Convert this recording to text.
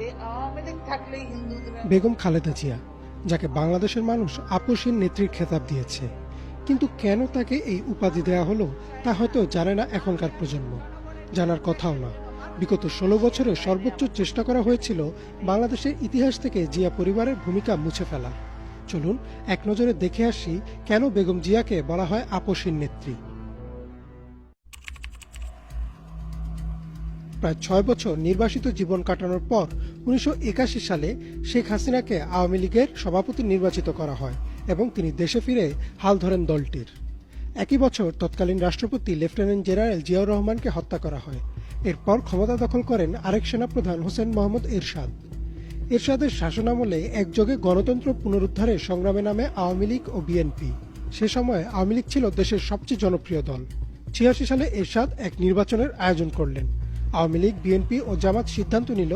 এই আওয়ামী লীগ থাকলেই হিন্দুদের। বেগম খালেদা জিয়া, যাকে বাংলাদেশের মানুষ আপসীন নেত্রীর খেতাব দিয়েছে, কিন্তু কেন তাকে এই উপাধি দেওয়া হলো তা হয়তো জানে না এখনকার প্রজন্ম, জানার কথাও না। বিগত 16 বছরে সর্বোচ্চ চেষ্টা করা হয়েছিল বাংলাদেশের ইতিহাস থেকে জিয়া পরিবারের ভূমিকা মুছে ফেলা। চলুন এক নজরে দেখে আসি কেন বেগম জিয়াকে বলা হয় আপসীন নেত্রী। প্রায় 6 বছর নির্বাসিত জীবন কাটানোর পর 1981 সালে শেখ হাসিনাকে আওয়ামী লীগের সভাপতি নির্বাচিত করা হয় এবং তিনি দেশে ফিরে হাল ধরেন দলটির। একই বছর তৎকালীন রাষ্ট্রপতি লেফটেন্যান্ট জেনারেল জিয়াউর রহমানকে হত্যা করা হয়। এরপর ক্ষমতা দখল করেন আরেক সেনাপ্রধান হোসেন মোহাম্মদ এরশাদ। এরশাদের শাসনামলে একযোগে গণতন্ত্র পুনরুদ্ধারের সংগ্রামে নামে আওয়ামী লীগ ও বিএনপি। সে সময় আওয়ামী লীগ ছিল দেশের সবচেয়ে জনপ্রিয় দল। 86 সালে এরশাদ এক নির্বাচনের আয়োজন করলেন। আওয়ামী লীগ, বিএনপি ও জামাত সিদ্ধান্ত নিল